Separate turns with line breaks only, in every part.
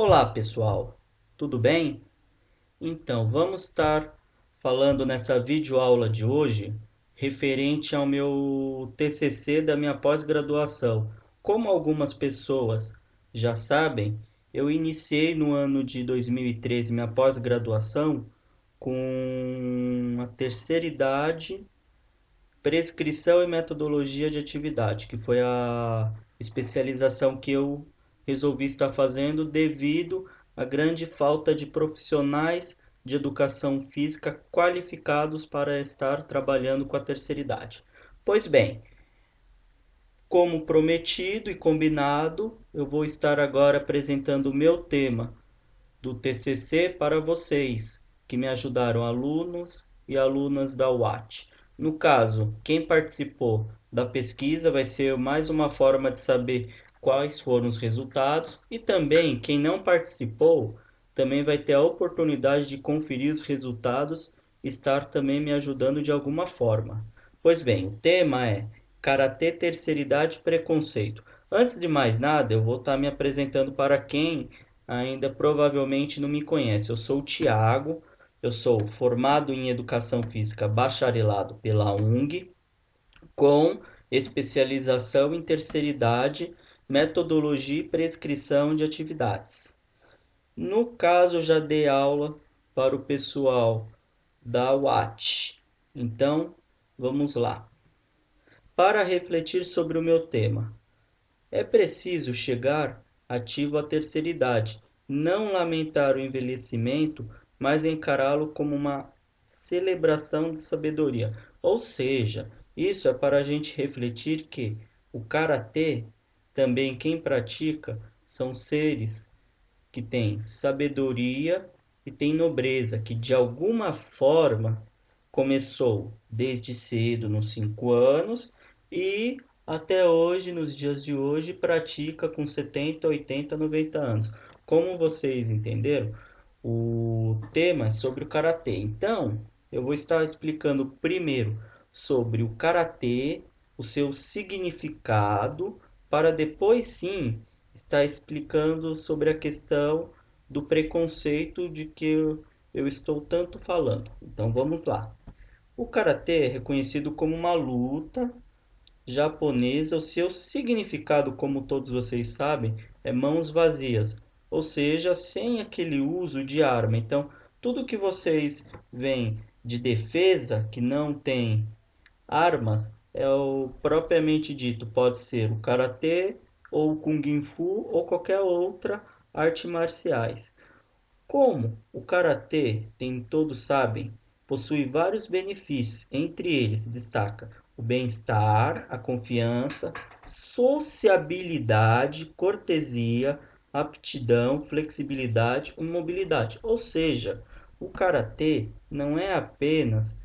Olá pessoal, tudo bem? Então, vamos estar falando nessa videoaula de hoje referente ao meu TCC da minha pós-graduação. Como algumas pessoas já sabem, eu iniciei no ano de 2013 minha pós-graduação com a terceira idade, prescrição e metodologia de atividade, que foi a especialização que eu resolvi estar fazendo devido à grande falta de profissionais de educação física qualificados para estar trabalhando com a terceira idade. Pois bem, como prometido e combinado, eu vou estar agora apresentando o meu tema do TCC para vocês, que me ajudaram, alunos e alunas da UAT. No caso, quem participou da pesquisa vai ser mais uma forma de saber quais foram os resultados e também quem não participou também vai ter a oportunidade de conferir os resultados e estar também me ajudando de alguma forma. Pois bem, o tema é Karatê, Terceira Idade e Preconceito. Antes de mais nada, eu vou estar me apresentando para quem ainda provavelmente não me conhece. Eu sou o Tiago, eu sou formado em Educação Física bacharelado pela UNG, com especialização em terceira idade, metodologia e prescrição de atividades. No caso, eu já dei aula para o pessoal da UAT. Então, vamos lá. Para refletir sobre o meu tema, é preciso chegar ativo à terceira idade, não lamentar o envelhecimento, mas encará-lo como uma celebração de sabedoria. Ou seja, isso é para a gente refletir que o karatê, também quem pratica, são seres que têm sabedoria e têm nobreza, que de alguma forma começou desde cedo, nos 5 anos, e até hoje, nos dias de hoje, pratica com 70, 80, 90 anos. Como vocês entenderam, o tema é sobre o karatê. Então, eu vou estar explicando primeiro sobre o karatê, o seu significado, para depois sim estar explicando sobre a questão do preconceito de que eu estou tanto falando. Então vamos lá. O karatê é reconhecido como uma luta japonesa. O seu significado, como todos vocês sabem, é mãos vazias, ou seja, sem aquele uso de arma. Então, tudo que vocês veem de defesa que não tem armas é o propriamente dito, pode ser o karatê ou o kung fu ou qualquer outra arte marciais. Como o karatê, tem todos sabem, possui vários benefícios, entre eles destaca o bem-estar, a confiança, sociabilidade, cortesia, aptidão, flexibilidade e mobilidade. Ou seja, o karatê não é apenas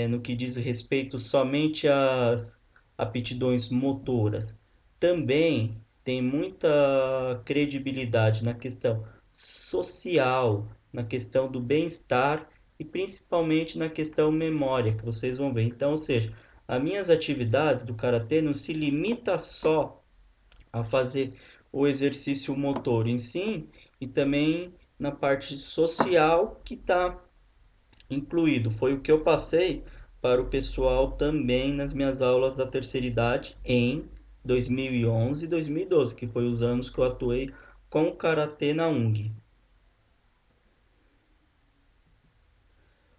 no que diz respeito somente às aptidões motoras, também tem muita credibilidade na questão social, na questão do bem-estar e principalmente na questão memória, que vocês vão ver. Então, ou seja, as minhas atividades do karatê não se limita só a fazer o exercício motor em si, e também na parte social que está incluído. Foi o que eu passei para o pessoal também nas minhas aulas da terceira idade em 2011 e 2012, que foi os anos que eu atuei com o karatê na UNG.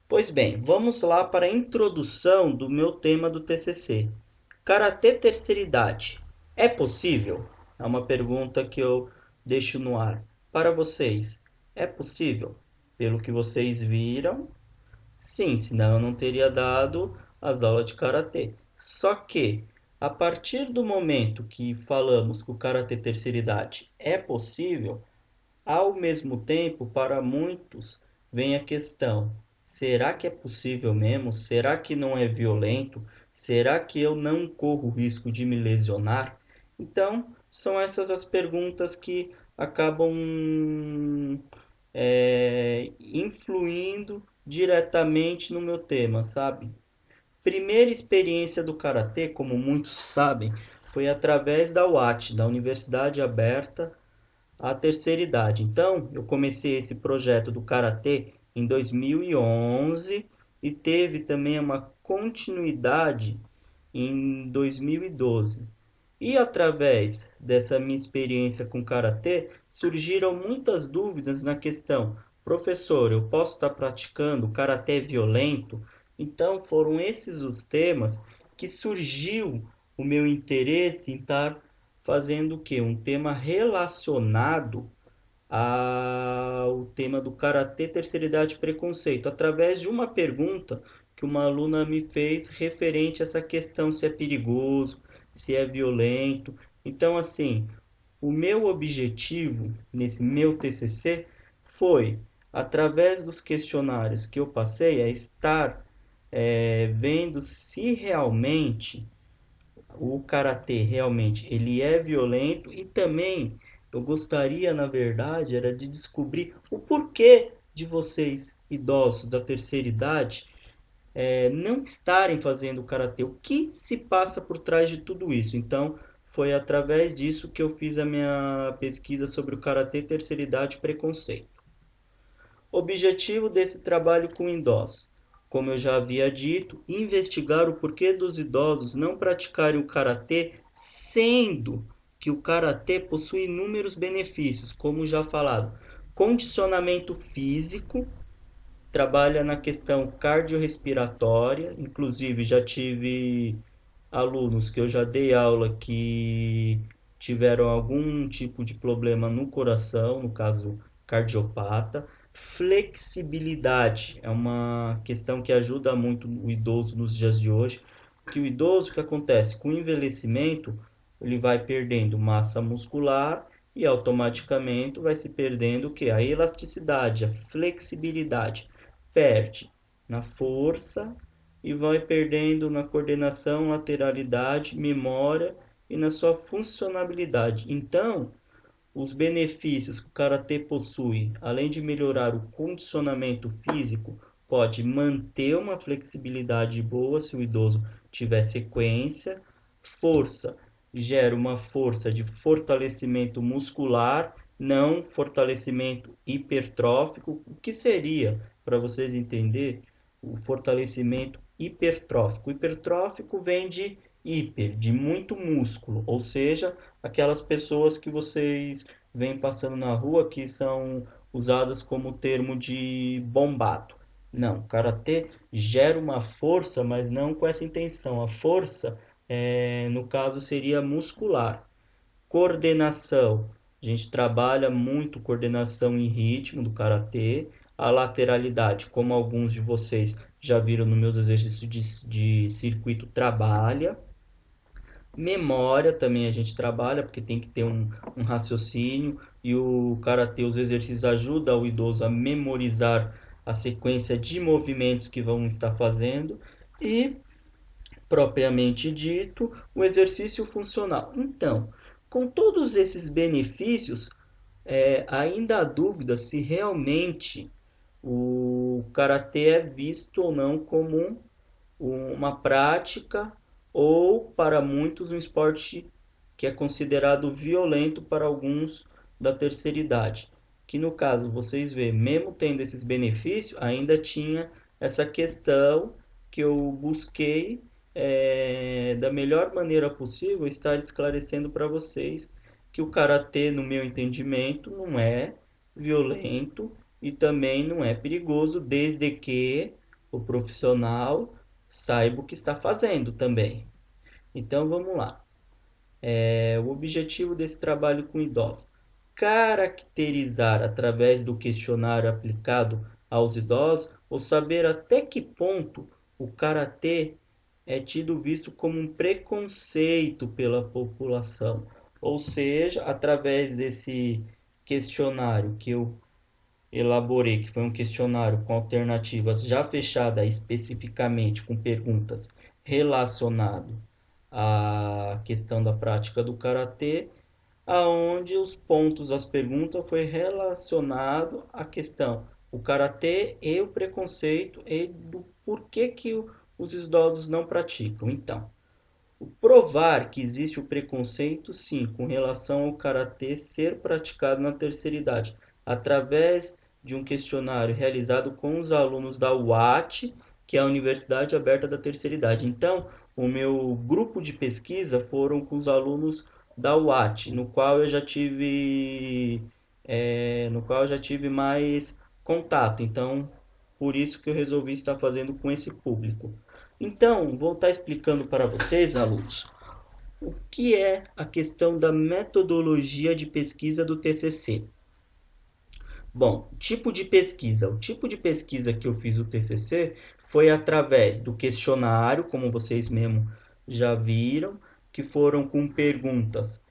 Pois bem, vamos lá para a introdução do meu tema do TCC. Karatê terceira idade. É possível? É uma pergunta que eu deixo no ar. Para vocês, é possível? Pelo que vocês viram, sim, senão eu não teria dado as aulas de karatê. Só que, a partir do momento que falamos que o karatê terceira idade é possível, ao mesmo tempo, para muitos, vem a questão: será que é possível mesmo? Será que não é violento? Será que eu não corro o risco de me lesionar? Então, são essas as perguntas que acabam influindo diretamente no meu tema, sabe? Primeira experiência do karatê, como muitos sabem, foi através da UAT, da Universidade Aberta à terceira idade. Então, eu comecei esse projeto do karatê em 2011 e teve também uma continuidade em 2012. E através dessa minha experiência com karatê, surgiram muitas dúvidas na questão: professor, eu posso estar praticando karatê violento? Então foram esses os temas que surgiu o meu interesse em estar fazendo o quê? Um tema relacionado ao tema do Karatê Terceira Idade e Preconceito, através de uma pergunta que uma aluna me fez referente a essa questão se é perigoso, se é violento. Então, assim, o meu objetivo nesse meu TCC foi, através dos questionários que eu passei, estar vendo se realmente o karatê realmente ele é violento e também eu gostaria, na verdade, era de descobrir o porquê de vocês, idosos da terceira idade, não estarem fazendo karatê. O que se passa por trás de tudo isso? Então, foi através disso que eu fiz a minha pesquisa sobre o karatê, terceira idade e preconceito. Objetivo desse trabalho com idosos: como eu já havia dito, investigar o porquê dos idosos não praticarem o karatê, sendo que o karatê possui inúmeros benefícios, como já falado, condicionamento físico, trabalha na questão cardiorrespiratória, inclusive já tive alunos que eu já dei aula que tiveram algum tipo de problema no coração, no caso cardiopata. Flexibilidade é uma questão que ajuda muito o idoso nos dias de hoje, que o idoso, o que acontece? Com o envelhecimento, ele vai perdendo massa muscular e automaticamente vai se perdendo o que? A elasticidade, a flexibilidade. Perde na força e vai perdendo na coordenação, lateralidade, memória e na sua funcionalidade. Então, os benefícios que o karatê possui, além de melhorar o condicionamento físico, pode manter uma flexibilidade boa se o idoso tiver sequência. Força, gera uma força de fortalecimento muscular, não fortalecimento hipertrófico. O que seria, para vocês entenderem, o fortalecimento hipertrófico? O hipertrófico vem de hiper, de muito músculo, ou seja, aquelas pessoas que vocês veem passando na rua que são usadas como termo de bombado. Não, o karatê gera uma força, mas não com essa intenção. A força, no caso, seria muscular. Coordenação. A gente trabalha muito coordenação e ritmo do karatê. A lateralidade, como alguns de vocês já viram nos meus exercícios de circuito, trabalha. Memória também a gente trabalha, porque tem que ter um raciocínio. E o karatê, os exercícios ajudam o idoso a memorizar a sequência de movimentos que vão estar fazendo. E, propriamente dito, o exercício funcional. Então, com todos esses benefícios, ainda há dúvida se realmente o karatê é visto ou não como uma prática ou, para muitos, um esporte que é considerado violento para alguns da terceira idade. Que no caso, vocês veem, mesmo tendo esses benefícios, ainda tinha essa questão que eu busquei da melhor maneira possível estar esclarecendo para vocês que o karatê, no meu entendimento, não é violento e também não é perigoso, desde que o profissional saiba o que está fazendo também. Então vamos lá. O objetivo desse trabalho com idosos: caracterizar através do questionário aplicado aos idosos ou saber até que ponto o karatê é tido visto como um preconceito pela população. Ou seja, através desse questionário que eu elaborei, que foi um questionário com alternativas já fechada especificamente com perguntas relacionadas à questão da prática do karatê, aonde os pontos das perguntas foi relacionado à questão o karatê e o preconceito e do porquê que os idosos não praticam. Então, Provar que existe o preconceito, sim, com relação ao karatê ser praticado na terceira idade, através de um questionário realizado com os alunos da UAT, que é a Universidade Aberta da Terceira Idade. Então, o meu grupo de pesquisa foram com os alunos da UAT, no qual eu já tive mais contato. Então, por isso que eu resolvi estar fazendo com esse público. Então, vou estar explicando para vocês, alunos, o que é a questão da metodologia de pesquisa do TCC. Bom, tipo de pesquisa. O tipo de pesquisa que eu fiz o TCC foi através do questionário, como vocês mesmo já viram, que foram com perguntas.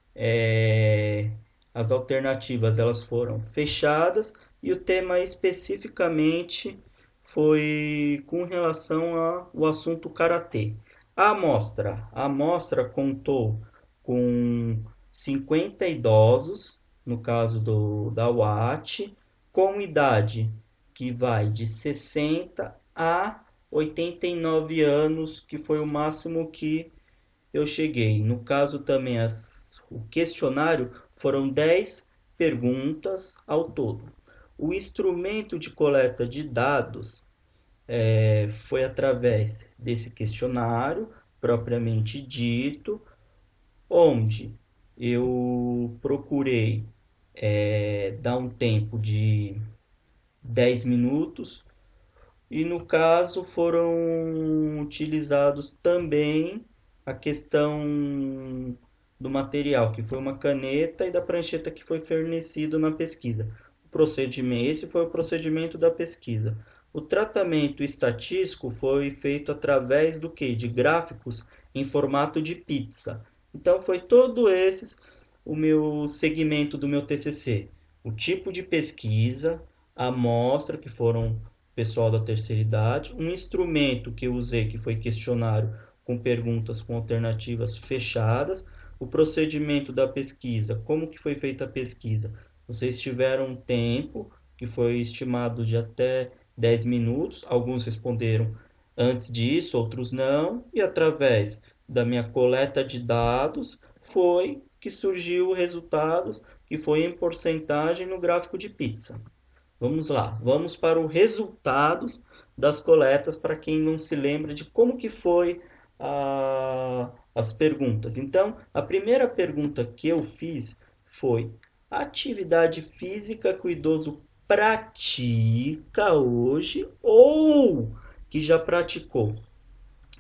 As alternativas elas foram fechadas e o tema especificamente foi com relação ao assunto karatê. A amostra contou com 50 idosos, no caso da UAT, com idade que vai de 60 a 89 anos, que foi o máximo que eu cheguei. No caso também, o questionário foram 10 perguntas ao todo. O instrumento de coleta de dados foi através desse questionário, propriamente dito, onde eu procurei dar um tempo de 10 minutos e no caso foram utilizados também a questão do material, que foi uma caneta e da prancheta que foi fornecido na pesquisa. Esse foi o procedimento da pesquisa. O tratamento estatístico foi feito através do que? De gráficos em formato de pizza. Então foi todo esse o meu segmento do meu TCC. O tipo de pesquisa, a amostra, que foram pessoal da terceira idade, um instrumento que eu usei, que foi questionário com perguntas com alternativas fechadas, o procedimento da pesquisa, como que foi feita a pesquisa. Vocês tiveram um tempo que foi estimado de até 10 minutos, alguns responderam antes disso, outros não, e através da minha coleta de dados foi que surgiu o resultado, que foi em porcentagem no gráfico de pizza. Vamos lá, vamos para os resultados das coletas para quem não se lembra de como que foi as perguntas. Então, a primeira pergunta que eu fiz foi: a atividade física que o idoso pratica hoje ou que já praticou?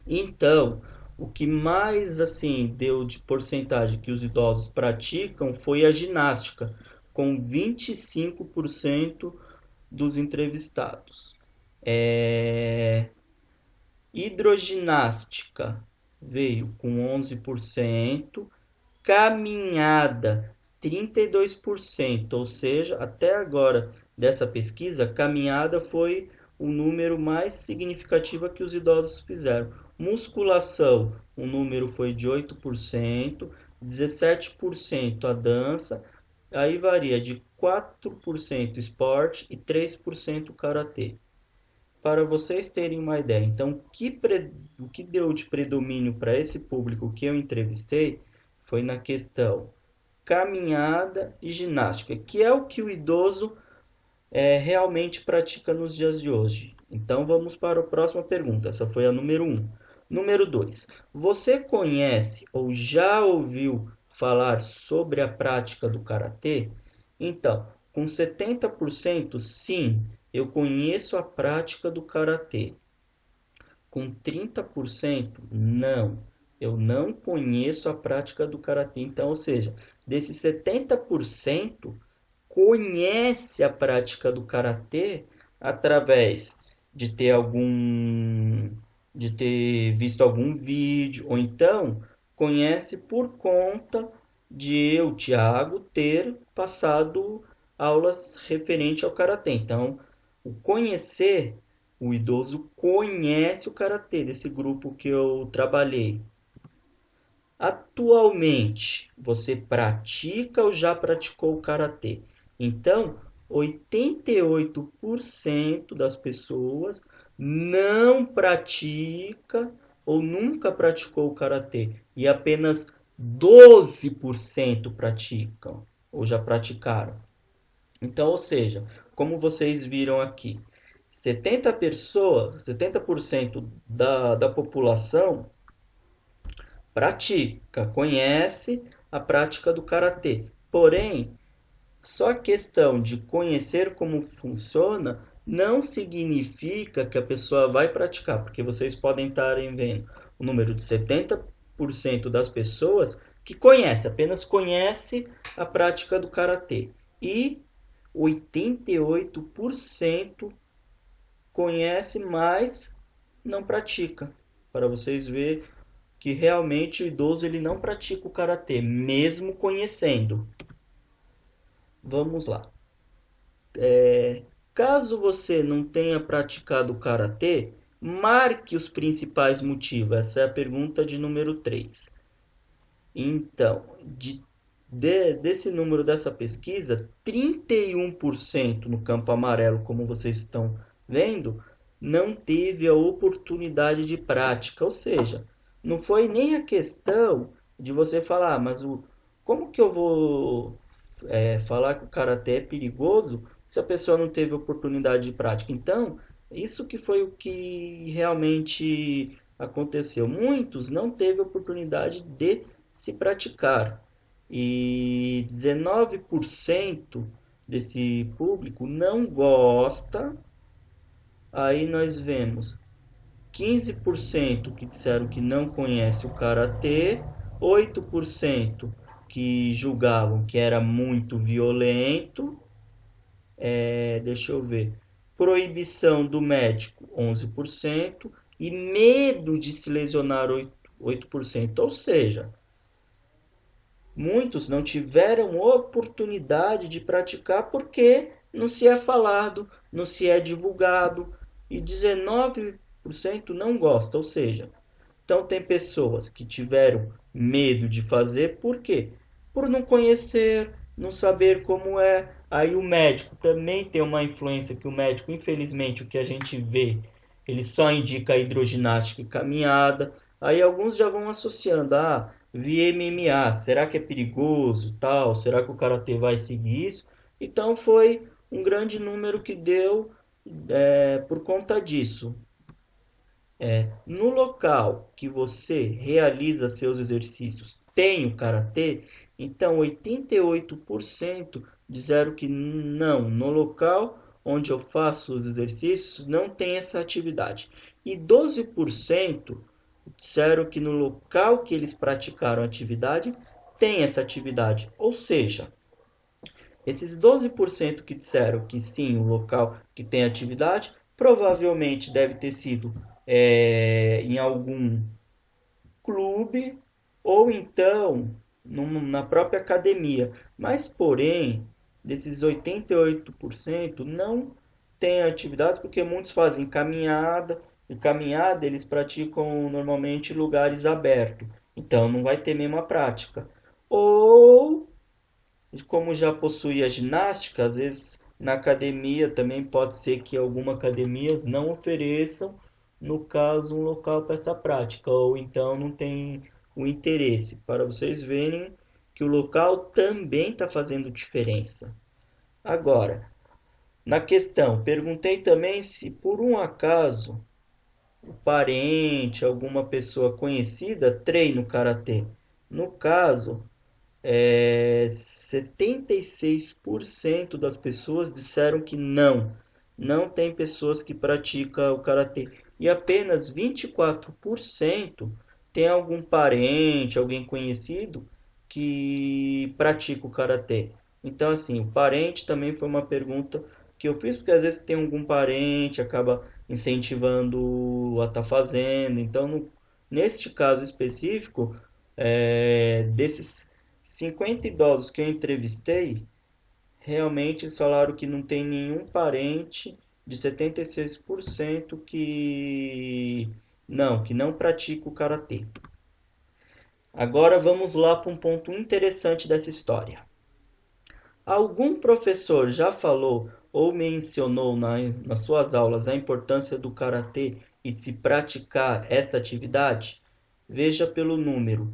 Então, o que mais assim deu de porcentagem que os idosos praticam foi a ginástica, com 25% dos entrevistados. Hidroginástica veio com 11%, caminhada 32%, ou seja, até agora dessa pesquisa, caminhada foi o número mais significativo que os idosos fizeram. Musculação, o número foi de 8%, 17% a dança, aí varia de 4% esporte e 3% karatê. Para vocês terem uma ideia, então o que deu de predomínio para esse público que eu entrevistei foi na questão caminhada e ginástica, que é o que o idoso realmente pratica nos dias de hoje. Então vamos para a próxima pergunta. Essa foi a número 1. Número 2. Você conhece ou já ouviu falar sobre a prática do karatê? Então, com 70%, sim, eu conheço a prática do karatê. Com 30%, não, eu não conheço a prática do karatê. Então, ou seja, desses 70%, conhece a prática do karatê através de ter visto algum vídeo, ou então conhece por conta de eu, Thiago, ter passado aulas referente ao karatê. Então, o conhecer, o idoso conhece o karatê desse grupo que eu trabalhei. Atualmente, você pratica ou já praticou o karatê? Então, 88% das pessoas não pratica ou nunca praticou o karatê e apenas 12% praticam ou já praticaram. Então, ou seja, como vocês viram aqui, 70% da população pratica, conhece a prática do karatê. Porém, só a questão de conhecer como funciona não significa que a pessoa vai praticar, porque vocês podem estar vendo o número de 70% das pessoas que conhece, apenas conhece a prática do karatê e 88% conhece, mas não pratica. Para vocês verem que realmente o idoso ele não pratica o karatê, mesmo conhecendo. Vamos lá. Caso você não tenha praticado o karatê, marque os principais motivos. Essa é a pergunta de número 3. Então, desse número dessa pesquisa, 31% no campo amarelo, como vocês estão vendo, não teve a oportunidade de prática. Ou seja, não foi nem a questão de você falar, como que eu vou falar que o karatê é perigoso se a pessoa não teve oportunidade de prática? Então, isso que foi o que realmente aconteceu. Muitos não teve oportunidade de se praticar e 19% desse público não gosta. Aí nós vemos 15% que disseram que não conhece o karatê, 8% que julgavam que era muito violento, deixa eu ver, proibição do médico 11% e medo de se lesionar 8%. Ou seja, muitos não tiveram oportunidade de praticar porque não se é falado, não se é divulgado e 19% não gosta. Ou seja, então tem pessoas que tiveram medo de fazer, por quê? Por não conhecer, não saber como é. Aí o médico também tem uma influência que o médico, infelizmente, o que a gente vê, ele só indica a hidroginástica e caminhada. Aí alguns já vão associando, vi MMA, será que é perigoso, tal? Será que o karatê vai seguir isso? Então foi um grande número que deu por conta disso. No local que você realiza seus exercícios tem o karatê, então 88% disseram que não, no local onde eu faço os exercícios não tem essa atividade. E 12% disseram que no local que eles praticaram a atividade tem essa atividade. Ou seja, esses 12% que disseram que sim, o local que tem atividade, provavelmente deve ter sido em algum clube ou então na própria academia. Mas, porém, desses 88% não tem atividades porque muitos fazem caminhada, e caminhada eles praticam normalmente em lugares abertos. Então, não vai ter mesma prática. Ou como já possui a ginástica, às vezes na academia também pode ser que algumas academias não ofereçam, no caso, um local para essa prática, ou então não tem o interesse, para vocês verem que o local também está fazendo diferença. Agora, na questão, perguntei também se por um acaso o parente, alguma pessoa conhecida treina o karatê. No caso, 76% das pessoas disseram que não tem pessoas que praticam o karatê. E apenas 24% tem algum parente, alguém conhecido que pratica o karatê. Então, assim, o parente também foi uma pergunta que eu fiz, porque às vezes tem algum parente, acaba incentivando a estar fazendo. Então, neste caso específico, desses 50 idosos que eu entrevistei, realmente eles falaram que não tem nenhum parente de 76% que não pratica o karatê. Agora vamos lá para um ponto interessante dessa história. Algum professor já falou ou mencionou nas suas aulas a importância do karatê e de se praticar essa atividade? Veja pelo número.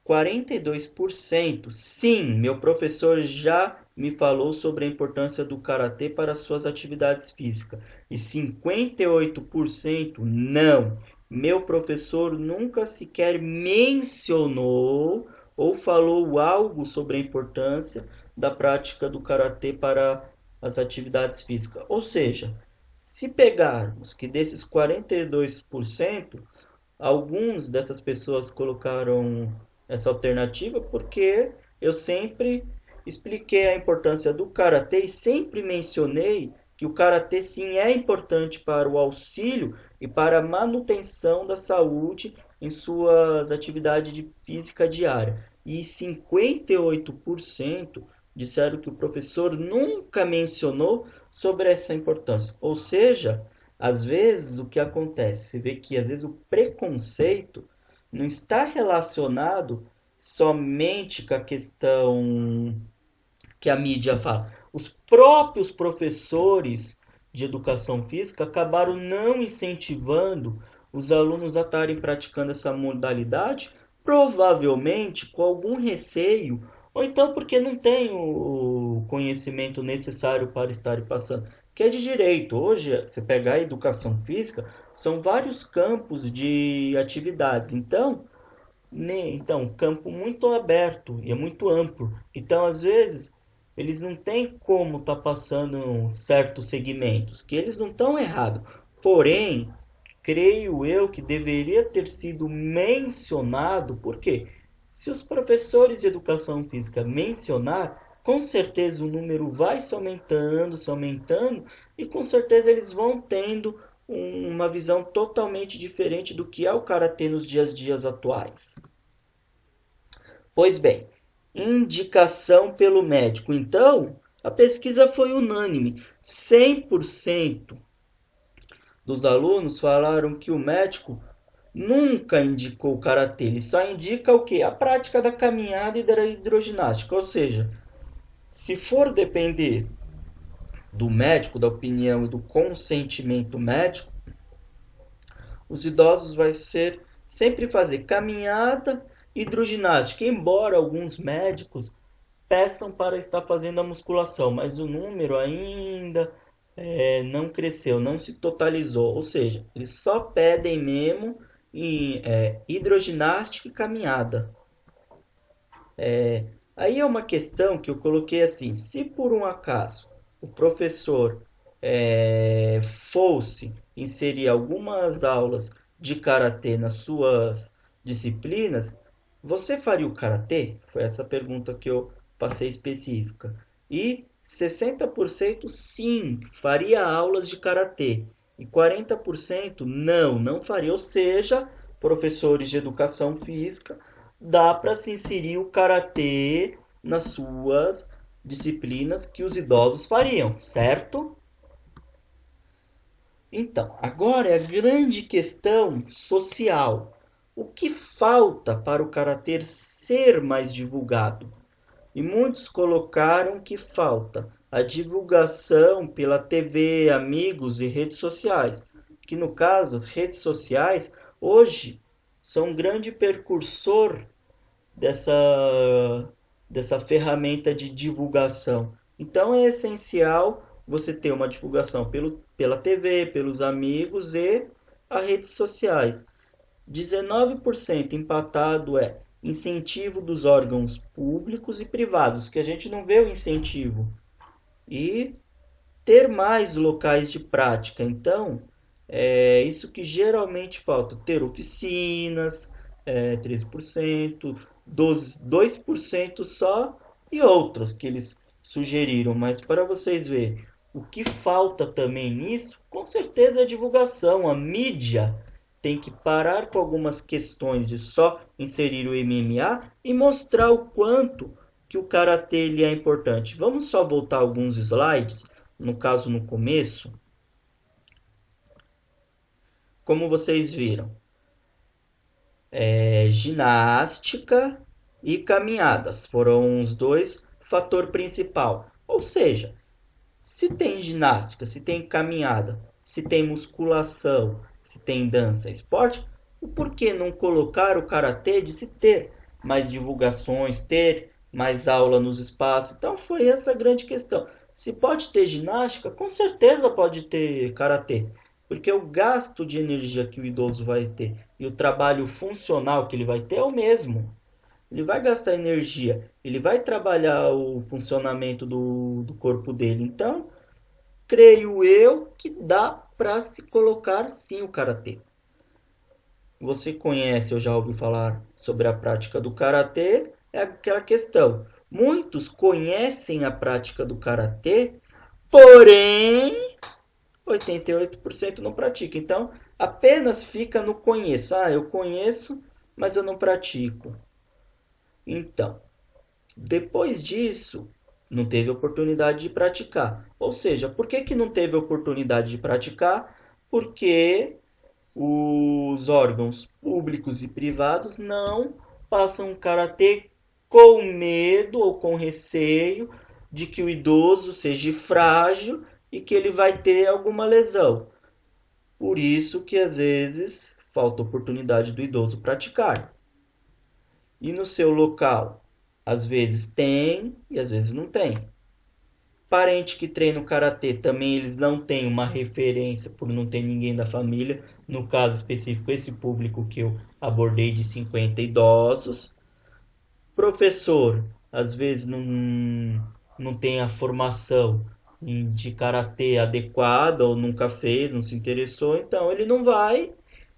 42%, sim, meu professor já me falou sobre a importância do karatê para suas atividades físicas. E 58%, não, meu professor nunca sequer mencionou ou falou algo sobre a importância da prática do karatê para as atividades físicas. Ou seja, se pegarmos que desses 42%, alguns dessas pessoas colocaram essa alternativa porque eu sempre expliquei a importância do karatê e sempre mencionei que o karatê sim é importante para o auxílio e para a manutenção da saúde em suas atividades de física diária. E 58% disseram que o professor nunca mencionou sobre essa importância. Ou seja, às vezes o que acontece, você vê que às vezes o preconceito não está relacionado somente com a questão que a mídia fala. Os próprios professores de educação física acabaram não incentivando os alunos a estarem praticando essa modalidade, provavelmente com algum receio, ou então porque não tem o conhecimento necessário para estarem passando. Que é de direito. Hoje, você pegar a educação física, são vários campos de atividades. Então, um campo muito aberto e é muito amplo. Então, às vezes, eles não têm como estar passando certos segmentos, que eles não estão errados. Porém, creio eu que deveria ter sido mencionado, porque se os professores de educação física mencionar, com certeza o número vai se aumentando, e com certeza eles vão tendo uma visão totalmente diferente do que é o karatê nos dias atuais. Pois bem, indicação pelo médico. Então, a pesquisa foi unânime. 100% dos alunos falaram que o médico nunca indicou o karatê. Ele só indica o quê? A prática da caminhada e da hidroginástica. Ou seja, se for depender do médico, da opinião e do consentimento médico, os idosos vai ser sempre fazer caminhada e hidroginástica, embora alguns médicos peçam para estar fazendo a musculação, mas o número ainda não cresceu, não se totalizou, ou seja, eles só pedem mesmo hidroginástica e caminhada. Aí é uma questão que eu coloquei assim: se por um acaso o professor fosse inserir algumas aulas de karatê nas suas disciplinas, você faria o karatê? Foi essa pergunta que eu passei específica. E 60% sim, faria aulas de karatê. E 40% não faria. Ou seja, professores de educação física, dá para se inserir o karatê nas suas disciplinas que os idosos fariam, certo? Então, agora é a grande questão social. O que falta para o karatê ser mais divulgado? E muitos colocaram que falta a divulgação pela TV, amigos e redes sociais, que no caso as redes sociais hoje são um grande precursor dessa ferramenta de divulgação. Então é essencial você ter uma divulgação pela TV, pelos amigos e as redes sociais. 19% empatado é incentivo dos órgãos públicos e privados, que a gente não vê o incentivo. E ter mais locais de prática. Então, é isso que geralmente falta. Ter oficinas, 13%, 2% só e outros que eles sugeriram. Mas para vocês verem, o que falta também nisso, com certeza é a divulgação. A mídia tem que parar com algumas questões de só inserir o MMA e mostrar o quanto que o karatê ele é importante. Vamos só voltar alguns slides, no caso no começo. Como vocês viram, ginástica e caminhadas foram os dois fatores principais. Ou seja, se tem ginástica, se tem caminhada, se tem musculação, se tem dança, esporte, o porquê não colocar o karatê de se ter mais divulgações, ter mais aula nos espaços? Então foi essa a grande questão. Se pode ter ginástica, com certeza pode ter karatê, porque o gasto de energia que o idoso vai ter e o trabalho funcional que ele vai ter é o mesmo. Ele vai gastar energia, ele vai trabalhar o funcionamento do corpo dele. Então, creio eu que dá para se colocar sim o karatê. Você conhece ou já ouviu falar sobre a prática do karatê? É aquela questão. Muitos conhecem a prática do karatê, porém 88% não pratica. Então, apenas fica no conheço. Ah, eu conheço, mas eu não pratico. Então, depois disso, não teve oportunidade de praticar. Ou seja, por que não teve oportunidade de praticar? Porque os órgãos públicos e privados não passam karatê com medo ou com receio de que o idoso seja frágil e que ele vai ter alguma lesão. Por isso que às vezes falta oportunidade do idoso praticar. E no seu local, às vezes tem e às vezes não tem. Parente que treina o karatê também eles não têm uma referência por não ter ninguém da família. No caso específico, esse público que eu abordei de 50 idosos. Professor, às vezes não tem a formação de karatê adequada ou nunca fez, não se interessou, então ele não vai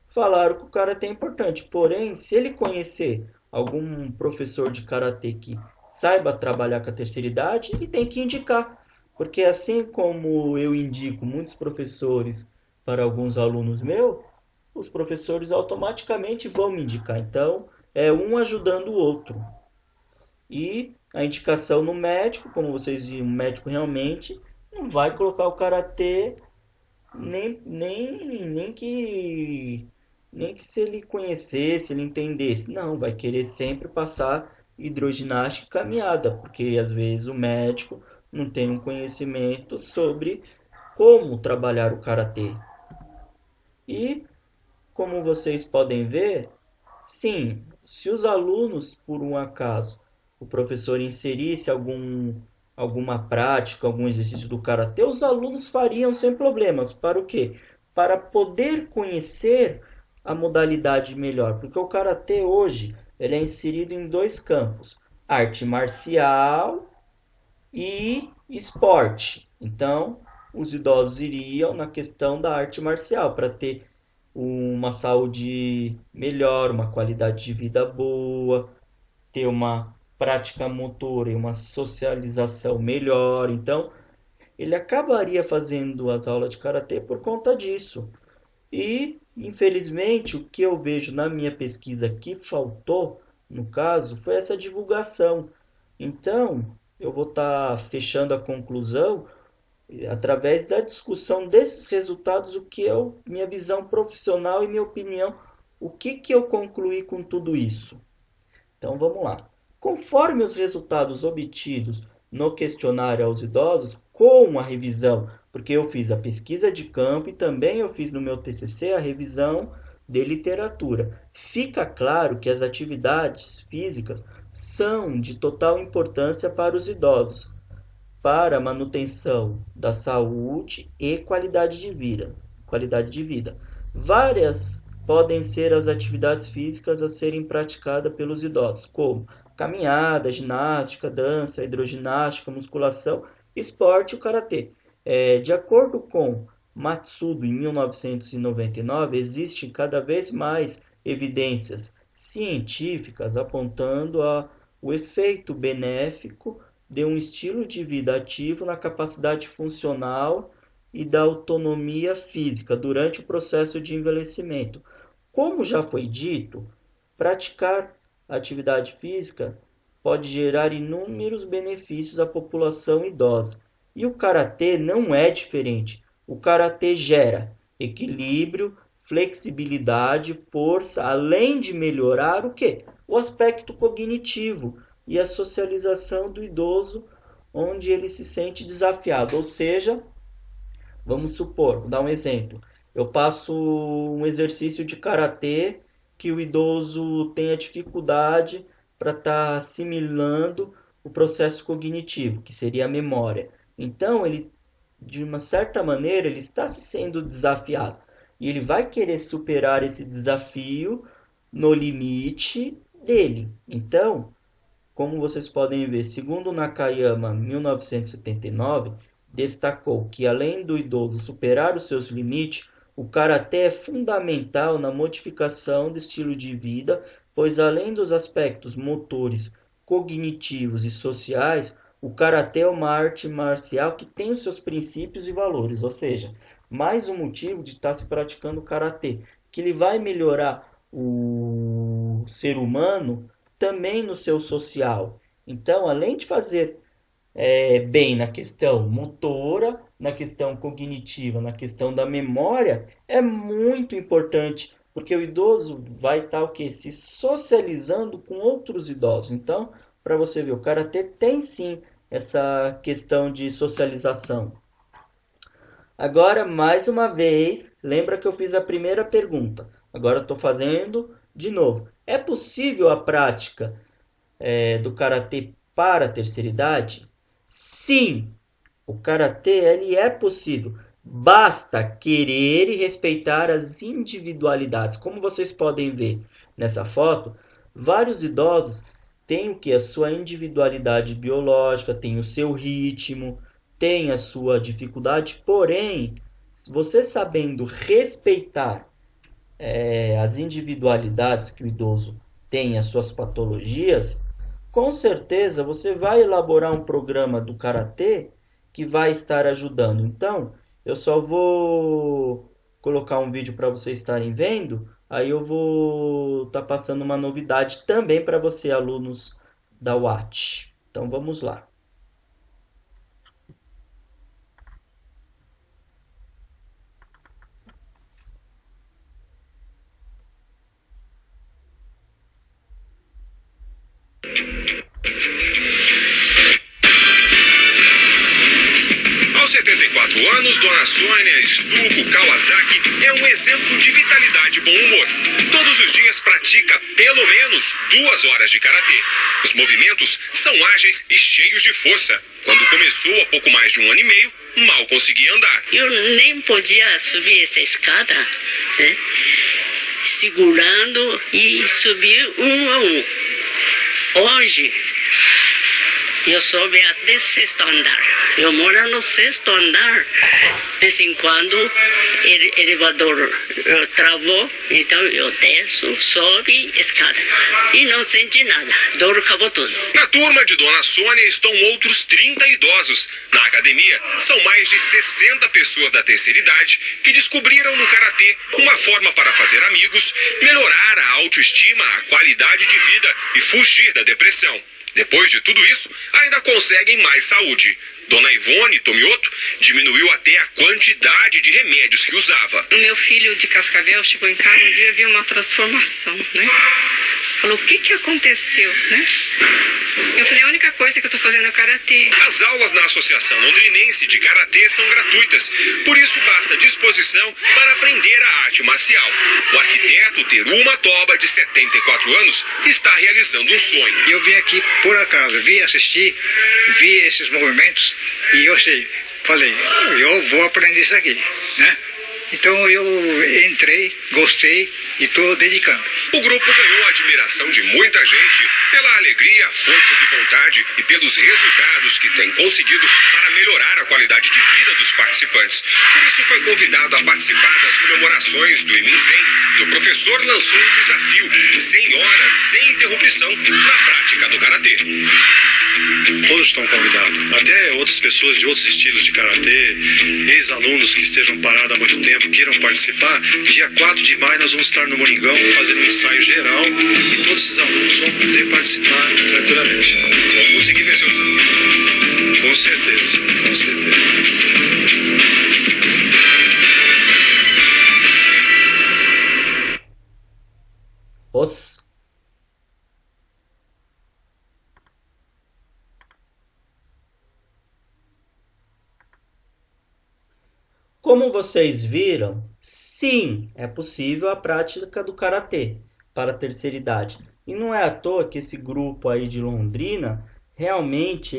falar que o karatê é importante. Porém, se ele conhecer algum professor de karatê que saiba trabalhar com a terceira idade, ele tem que indicar. Porque assim como eu indico muitos professores para alguns alunos meus, os professores automaticamente vão me indicar. Então, é um ajudando o outro. E a indicação no médico, como vocês viram, o médico realmente não vai colocar o karatê nem que se ele conhecesse, ele entendesse. Não, vai querer sempre passar hidroginástica e caminhada, porque às vezes o médico não tem um conhecimento sobre como trabalhar o karatê. E como vocês podem ver, sim, se os alunos, por um acaso, o professor inserisse alguma prática, algum exercício do karatê, os alunos fariam sem problemas. Para o quê? Para poder conhecer a modalidade melhor. Porque o karatê hoje ele é inserido em dois campos: arte marcial e esporte. Então, os idosos iriam na questão da arte marcial para ter uma saúde melhor, uma qualidade de vida boa, ter uma prática motora e uma socialização melhor. Então, ele acabaria fazendo as aulas de karatê por conta disso. E, infelizmente, o que eu vejo na minha pesquisa que faltou, no caso, foi essa divulgação. Então, eu vou estar fechando a conclusão através da discussão desses resultados, o que é minha visão profissional e minha opinião, o que eu concluí com tudo isso. Então vamos lá. Conforme os resultados obtidos no questionário aos idosos, com a revisão, porque eu fiz a pesquisa de campo e também eu fiz no meu TCC a revisão de literatura, fica claro que as atividades físicas são de total importância para os idosos, para a manutenção da saúde e qualidade de vida. Várias podem ser as atividades físicas a serem praticadas pelos idosos, como caminhada, ginástica, dança, hidroginástica, musculação, esporte e o karatê. De acordo com Matsudo, em 1999, existem cada vez mais evidências científicas apontando o efeito benéfico de um estilo de vida ativo na capacidade funcional e da autonomia física durante o processo de envelhecimento. Como já foi dito, praticar atividade física pode gerar inúmeros benefícios à população idosa. E o karatê não é diferente. O karatê gera equilíbrio, flexibilidade, força, além de melhorar o quê? O aspecto cognitivo e a socialização do idoso, onde ele se sente desafiado. Ou seja, vamos supor, vou dar um exemplo. eu passo um exercício de karatê que o idoso tenha dificuldade para estar assimilando o processo cognitivo, que seria a memória. Então, ele, de uma certa maneira, ele está se sendo desafiado e ele vai querer superar esse desafio no limite dele. Então, como vocês podem ver, segundo Nakayama, 1979, destacou que além do idoso superar os seus limites, o karatê é fundamental na modificação do estilo de vida, pois além dos aspectos motores, cognitivos e sociais, o karatê é uma arte marcial que tem os seus princípios e valores, ou seja, mais um motivo de estar se praticando o karatê, que ele vai melhorar o ser humano também no seu social. Então, além de fazer bem na questão motora, na questão cognitiva, na questão da memória, é muito importante, porque o idoso vai estar o quê? Se socializando com outros idosos. Então, para você ver, o karatê tem sim essa questão de socialização. Agora, mais uma vez, lembra que eu fiz a primeira pergunta. Agora eu estou fazendo de novo. É possível a prática do karatê para a terceira idade? Sim, o karatê ele é possível. Basta querer e respeitar as individualidades. Como vocês podem ver nessa foto, vários idosos têm o que? A sua individualidade biológica, tem o seu ritmo, tem a sua dificuldade, porém, você sabendo respeitar as individualidades que o idoso tem, as suas patologias, com certeza você vai elaborar um programa do karatê que vai estar ajudando. Então, eu só vou colocar um vídeo para vocês estarem vendo, aí eu vou estar passando uma novidade também para você, alunos da UAT. Então, vamos lá.
Aos 74 anos, Dona Sônia Stuco Kawasaki é um exemplo de vitalidade e bom humor. Todos os dias pratica pelo menos 2 horas de karatê. Os movimentos são ágeis e cheios de força. Quando começou há pouco mais de 1 ano e meio, mal conseguia andar.
Eu nem podia subir essa escada, né? Segurando e subir um a um. Hoje, eu soube até 6º andar. Eu moro no 6º andar. De vez em quando, o elevador travou, então eu desço, sobe, escada. E não senti nada, dor acabou tudo.
Na turma de Dona Sônia estão outros 30 idosos. Na academia, são mais de 60 pessoas da terceira idade que descobriram no karatê uma forma para fazer amigos, melhorar a autoestima, a qualidade de vida e fugir da depressão. Depois de tudo isso, ainda conseguem mais saúde. Dona Ivone Tomioto diminuiu até a quantidade de remédios que usava.
O meu filho de Cascavel chegou em casa um dia e viu uma transformação, né? Falou, o que aconteceu, né? Eu falei, a única coisa que eu tô fazendo é o karatê.
As aulas na Associação Londrinense de Karatê são gratuitas, por isso basta disposição para aprender a arte marcial. O arquiteto Teruma Toba, de 74 anos, está realizando um sonho.
Eu vim aqui por acaso, vi assistir, vi esses movimentos e eu falei, eu vou aprender isso aqui, né? Então eu entrei, gostei e estou dedicando.
O grupo ganhou a admiração de muita gente pela alegria, força de vontade e pelos resultados que tem conseguido para melhorar a qualidade de vida dos participantes. Por isso foi convidado a participar das comemorações do Iminsen e o professor lançou um desafio, 100 horas sem interrupção na prática do karatê.
Todos estão convidados, até outras pessoas de outros estilos de karatê, ex-alunos que estejam parados há muito tempo, queiram participar. Dia 4 de maio nós vamos estar no Moringão fazendo um ensaio geral e todos esses alunos vão poder participar tranquilamente.
Vão conseguir vencer os alunos.
Com certeza, com certeza.
Como vocês viram, sim, é possível a prática do karatê para a terceira idade. E não é à toa que esse grupo aí de Londrina, realmente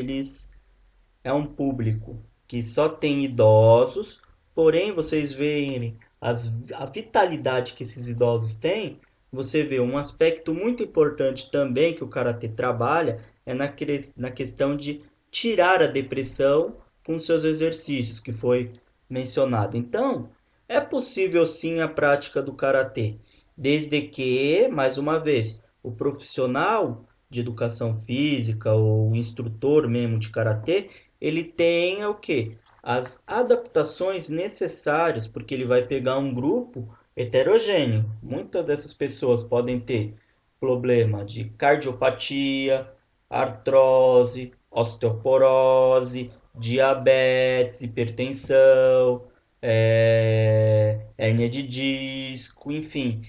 é um público que só tem idosos, porém vocês veem a vitalidade que esses idosos têm. Você vê um aspecto muito importante também que o karatê trabalha é na questão de tirar a depressão com seus exercícios, que foi mencionado. Então, é possível sim a prática do karatê, desde que, mais uma vez, o profissional de educação física ou o instrutor mesmo de karatê, ele tenha o quê? As adaptações necessárias, porque ele vai pegar um grupo heterogêneo. Muitas dessas pessoas podem ter problema de cardiopatia, artrose, osteoporose, diabetes, hipertensão, hérnia de disco, enfim,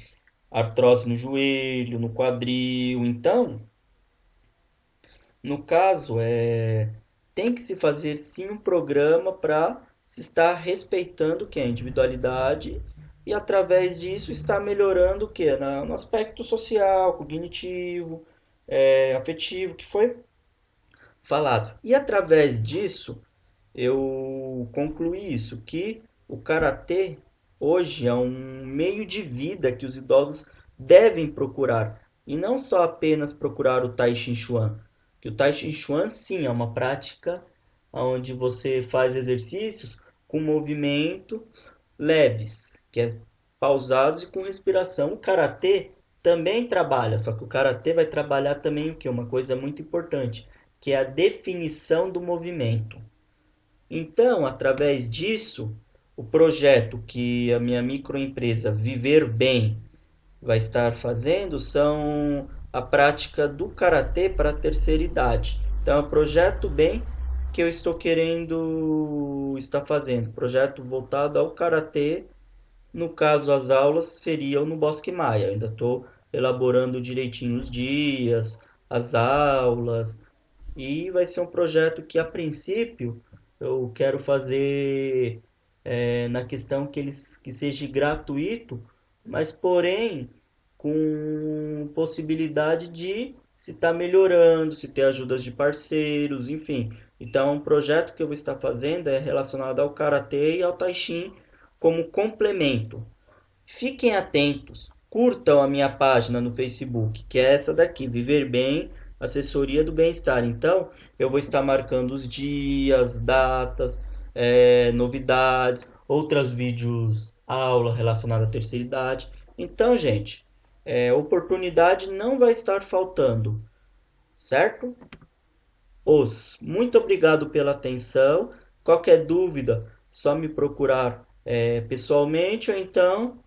artrose no joelho, no quadril. Então, no caso, tem que se fazer sim um programa para se estar respeitando que é a individualidade e através disso está melhorando o que? No aspecto social, cognitivo, afetivo, que foi falado. E através disso, eu concluí isso, que o karatê hoje é um meio de vida que os idosos devem procurar. E não só apenas procurar o Tai Chi Chuan. Que o Tai Chi Chuan, sim, é uma prática onde você faz exercícios com movimento leves, que é pausados e com respiração. O karatê também trabalha, só que o karatê vai trabalhar também o que? Uma coisa muito importante, que é a definição do movimento. Então, através disso, o projeto que a minha microempresa Viver Bem vai estar fazendo são a prática do karatê para a terceira idade. Então, é um projeto bem que eu estou querendo estar fazendo, projeto voltado ao karatê. No caso, as aulas seriam no Bosque Maia. Eu ainda estou elaborando direitinho os dias, as aulas, e vai ser um projeto que, a princípio, eu quero fazer na questão que seja gratuito, mas porém com possibilidade de se estar melhorando, se ter ajudas de parceiros, enfim. Então, um projeto que eu vou estar fazendo é relacionado ao karatê e ao tai chi como complemento. Fiquem atentos, curtam a minha página no Facebook, que é essa daqui, Viver Bem, Assessoria do Bem-Estar. Então, eu vou estar marcando os dias, datas, novidades, outros vídeos, aula relacionada à terceira idade. Então, gente, oportunidade não vai estar faltando, certo? Muito obrigado pela atenção. Qualquer dúvida, só me procurar pessoalmente ou então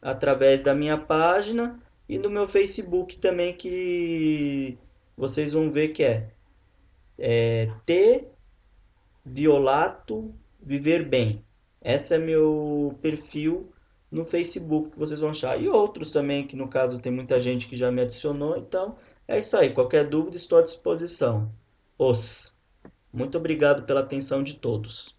através da minha página e do meu Facebook também, que vocês vão ver que T Violato Viver Bem. Esse é meu perfil no Facebook que vocês vão achar. E outros também, que no caso tem muita gente que já me adicionou. Então, é isso aí. Qualquer dúvida, estou à disposição. Muito obrigado pela atenção de todos.